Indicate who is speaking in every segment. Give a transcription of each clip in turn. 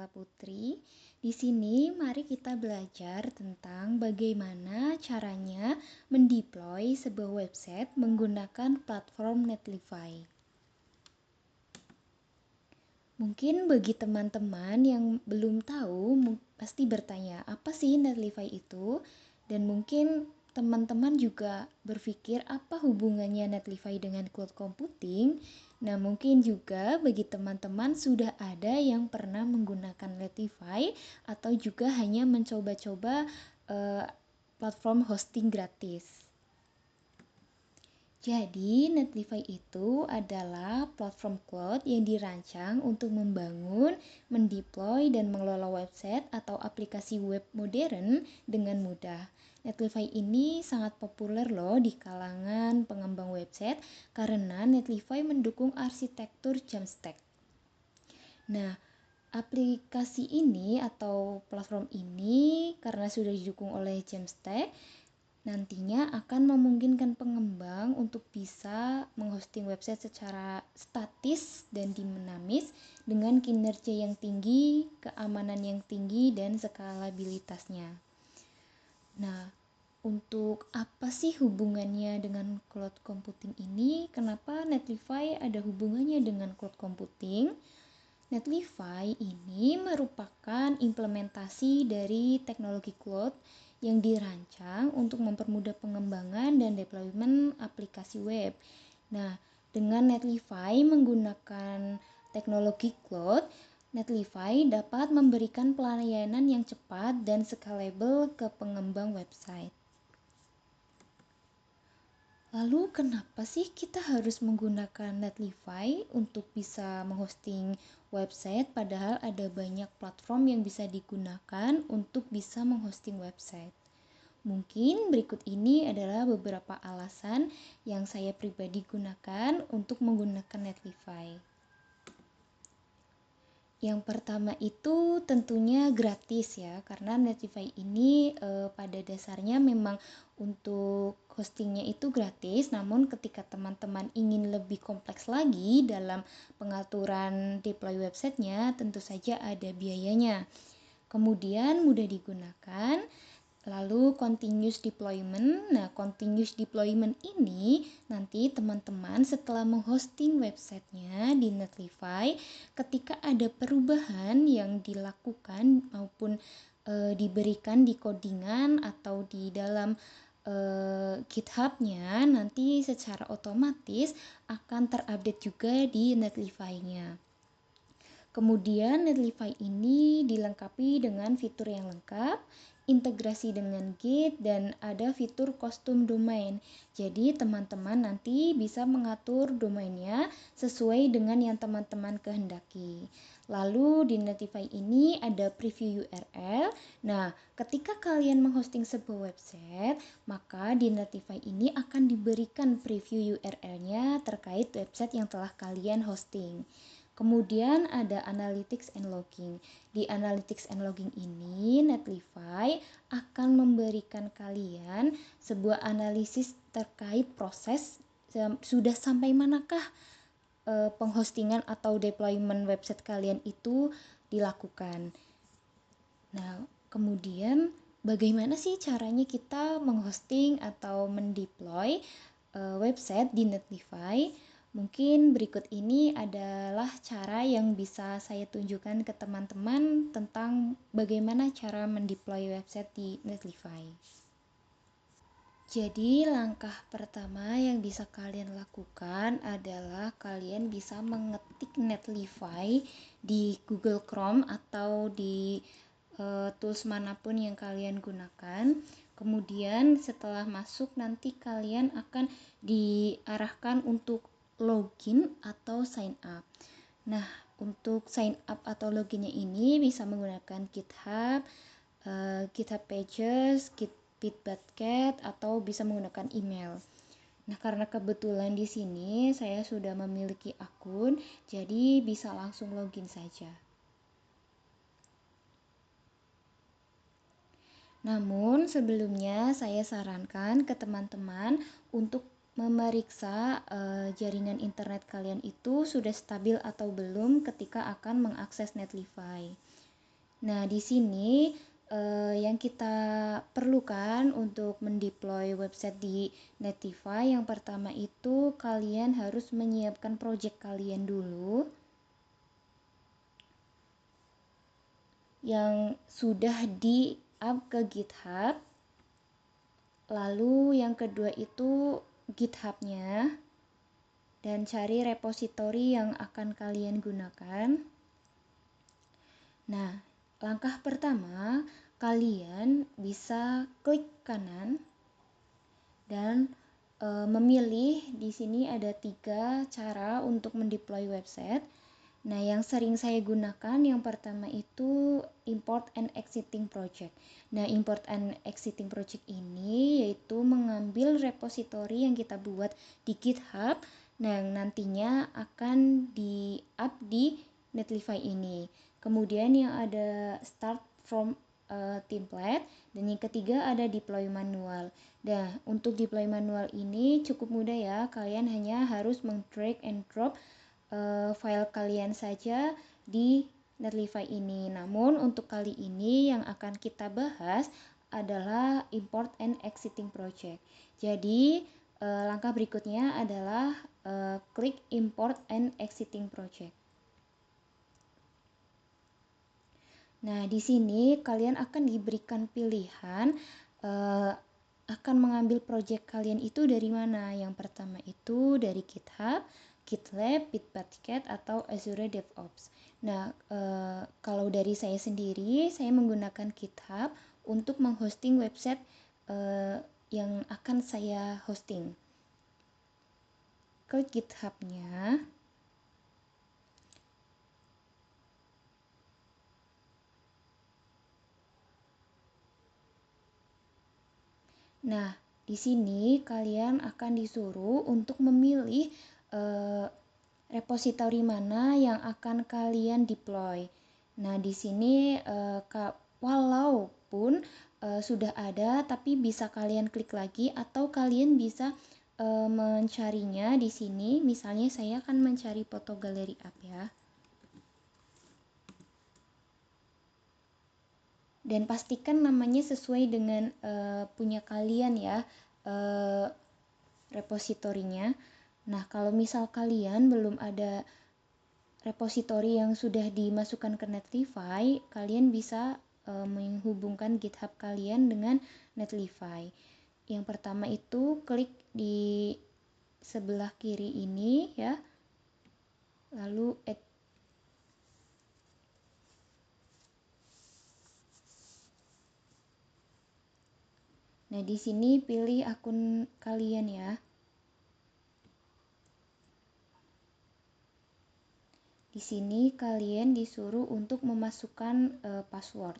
Speaker 1: Stella Putri. Di sini mari kita belajar tentang bagaimana caranya mendeploy sebuah website menggunakan platform Netlify. Mungkin bagi teman-teman yang belum tahu pasti bertanya, apa sih Netlify itu? Dan mungkin teman-teman juga berpikir apa hubungannya Netlify dengan cloud computing. Nah, mungkin juga bagi teman-teman sudah ada yang pernah menggunakan Netlify atau juga hanya mencoba-coba platform hosting gratis. Jadi, Netlify itu adalah platform cloud yang dirancang untuk membangun, mendeploy, dan mengelola website atau aplikasi web modern dengan mudah. Netlify ini sangat populer loh di kalangan pengembang website karena Netlify mendukung arsitektur Jamstack. Nah, aplikasi ini atau platform ini karena sudah didukung oleh Jamstack, nantinya akan memungkinkan pengembang untuk bisa menghosting website secara statis dan dinamis dengan kinerja yang tinggi, keamanan yang tinggi, dan skalabilitasnya. Nah, untuk apa sih hubungannya dengan cloud computing ini? Kenapa Netlify ada hubungannya dengan cloud computing? Netlify ini merupakan implementasi dari teknologi cloud yang dirancang untuk mempermudah pengembangan dan deployment aplikasi web. Nah, dengan Netlify menggunakan teknologi cloud, Netlify dapat memberikan pelayanan yang cepat dan scalable ke pengembang website. Lalu kenapa sih kita harus menggunakan Netlify untuk bisa menghosting website padahal ada banyak platform yang bisa digunakan untuk bisa menghosting website? Mungkin berikut ini adalah beberapa alasan yang saya pribadi gunakan untuk menggunakan Netlify. Yang pertama itu tentunya gratis ya, karena Netlify ini pada dasarnya memang untuk hostingnya itu gratis, namun ketika teman-teman ingin lebih kompleks lagi dalam pengaturan deploy websitenya, tentu saja ada biayanya. Kemudian mudah digunakan. Lalu continuous deployment. Nah, continuous deployment ini nanti teman-teman setelah menghosting websitenya di Netlify, ketika ada perubahan yang dilakukan maupun diberikan di codingan atau di dalam GitHub-nya, nanti secara otomatis akan terupdate juga di Netlify-nya. Kemudian Netlify ini dilengkapi dengan fitur yang lengkap, integrasi dengan Git, dan ada fitur custom domain. Jadi teman-teman nanti bisa mengatur domainnya sesuai dengan yang teman-teman kehendaki. Lalu di Netlify ini ada preview URL. Nah, ketika kalian menghosting sebuah website, maka di Netlify ini akan diberikan preview URL-nya terkait website yang telah kalian hosting. Kemudian ada Analytics and Logging. Di Analytics and Logging ini, Netlify akan memberikan kalian sebuah analisis terkait proses sudah sampai manakah penghostingan atau deployment website kalian itu dilakukan. Nah, kemudian bagaimana sih caranya kita menghosting atau mendeploy website di Netlify? Mungkin berikut ini adalah cara yang bisa saya tunjukkan ke teman-teman tentang bagaimana cara mendeploy website di Netlify. Jadi langkah pertama yang bisa kalian lakukan adalah kalian bisa mengetik Netlify di Google Chrome atau di tools manapun yang kalian gunakan. Kemudian setelah masuk nanti kalian akan diarahkan untuk login atau sign up. Nah, untuk sign up atau loginnya ini bisa menggunakan GitHub, GitHub Pages, Bitbucket, atau bisa menggunakan email. Nah, karena kebetulan di sini saya sudah memiliki akun, jadi bisa langsung login saja. Namun sebelumnya saya sarankan ke teman-teman untuk memeriksa jaringan internet kalian itu sudah stabil atau belum ketika akan mengakses Netlify. Nah, di sini yang kita perlukan untuk mendeploy website di Netlify, yang pertama itu kalian harus menyiapkan project kalian dulu yang sudah di-up ke GitHub. Lalu yang kedua itu GitHub-nya, dan cari repository yang akan kalian gunakan. Nah, langkah pertama, kalian bisa klik kanan dan memilih. Di sini ada 3 cara untuk mendeploy website. Nah, yang sering saya gunakan yang pertama itu import and exiting project. Nah, import and exiting project ini yaitu mengambil repository yang kita buat di GitHub, nah yang nantinya akan di-up di Netlify ini. Kemudian yang ada start from template, dan yang ketiga ada deploy manual. Nah, untuk deploy manual ini cukup mudah ya, kalian hanya harus meng-drag and drop file kalian saja di Netlify ini. Namun untuk kali ini yang akan kita bahas adalah import and exiting project. Jadi langkah berikutnya adalah klik import and exiting project. Nah, di sini kalian akan diberikan pilihan akan mengambil project kalian itu dari mana. Yang pertama itu dari GitHub, GitLab, Bitbucket, atau Azure DevOps. Nah, kalau dari saya sendiri, saya menggunakan GitHub untuk menghosting website yang akan saya hosting. Klik GitHub-nya. Nah, di sini kalian akan disuruh untuk memilih repository mana yang akan kalian deploy. Nah, di sini walaupun sudah ada, tapi bisa kalian klik lagi atau kalian bisa mencarinya di sini. Misalnya saya akan mencari foto galeri app ya. Dan pastikan namanya sesuai dengan punya kalian ya, repositorinya. Nah, kalau misal kalian belum ada repositori yang sudah dimasukkan ke Netlify, kalian bisa menghubungkan GitHub kalian dengan Netlify. Yang pertama itu klik di sebelah kiri ini ya, lalu add. Nah, di sini pilih akun kalian ya. Di sini kalian disuruh untuk memasukkan password.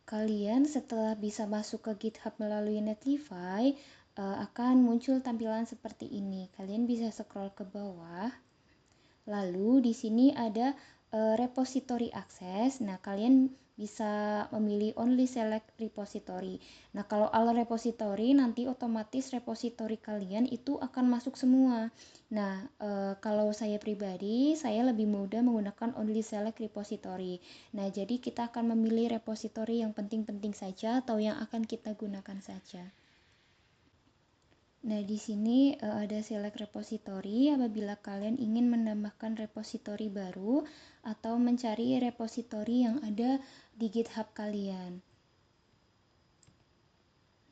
Speaker 1: Kalian setelah bisa masuk ke GitHub melalui Netlify, akan muncul tampilan seperti ini. Kalian bisa scroll ke bawah. Lalu di sini ada repository access. Nah, kalian bisa memilih only select repository. Nah, kalau all repository nanti otomatis repository kalian itu akan masuk semua. Nah, kalau saya pribadi, saya lebih mudah menggunakan only select repository. Nah, jadi kita akan memilih repository yang penting-penting saja atau yang akan kita gunakan saja. Nah, di sini ada select repository apabila kalian ingin menambahkan repository baru atau mencari repository yang ada di GitHub kalian.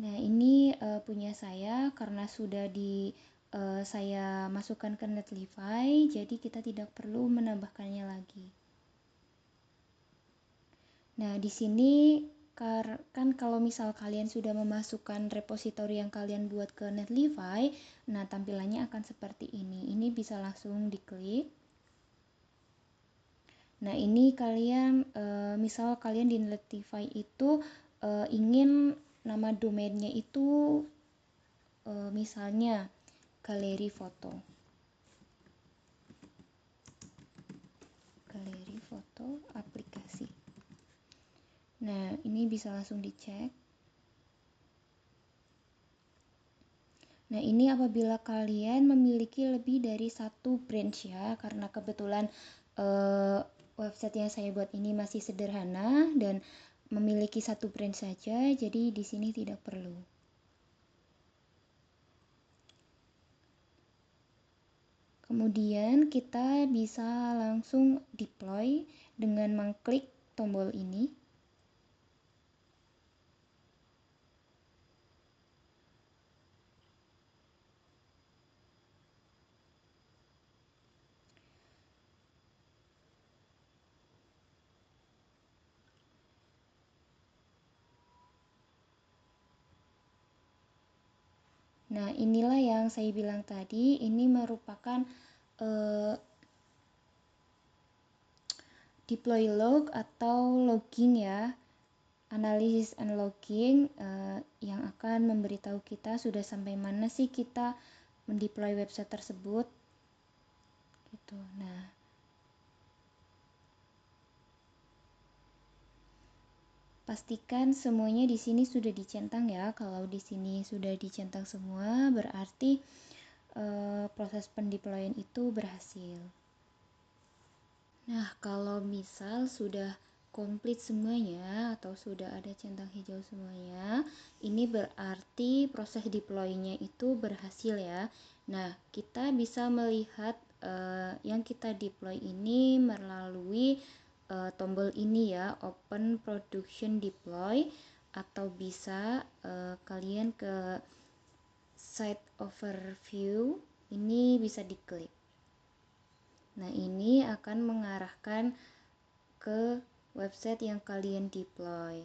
Speaker 1: Nah, ini punya saya karena sudah saya masukkan ke Netlify, jadi kita tidak perlu menambahkannya lagi. Nah, di sini kan kalau misal kalian sudah memasukkan repository yang kalian buat ke Netlify, nah tampilannya akan seperti ini. Ini bisa langsung diklik. Nah, ini kalian misal kalian di Netlify itu ingin nama domainnya itu misalnya galeri foto. Galeri foto aplikasi. Nah, ini bisa langsung dicek. Nah, ini apabila kalian memiliki lebih dari satu branch ya, karena kebetulan website yang saya buat ini masih sederhana dan memiliki satu branch saja, jadi di sini tidak perlu. Kemudian kita bisa langsung deploy dengan mengklik tombol ini. Nah, inilah yang saya bilang tadi, ini merupakan deploy log atau logging ya, analisis and logging yang akan memberitahu kita sudah sampai mana sih kita mendeploy website tersebut gitu. Nah, pastikan semuanya di sini sudah dicentang ya. Kalau di sini sudah dicentang semua, berarti proses pendeployan itu berhasil. Nah, kalau misal sudah komplit semuanya atau sudah ada centang hijau semuanya, ini berarti proses deploy-nya itu berhasil ya. Nah, kita bisa melihat yang kita deploy ini melalui tombol ini ya, Open Production Deploy, atau bisa kalian ke Site Overview, ini bisa diklik. Nah, ini akan mengarahkan ke website yang kalian deploy.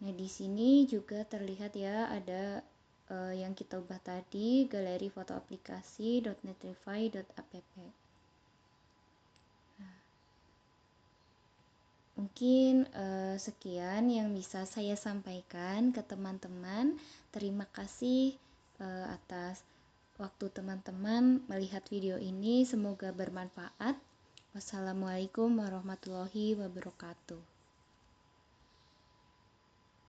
Speaker 1: Nah, di sini juga terlihat ya ada yang kita ubah tadi, galeri foto aplikasi .netlify.app. Nah, mungkin sekian yang bisa saya sampaikan ke teman-teman. Terima kasih atas waktu teman-teman melihat video ini. Semoga bermanfaat. Wassalamualaikum warahmatullahi wabarakatuh.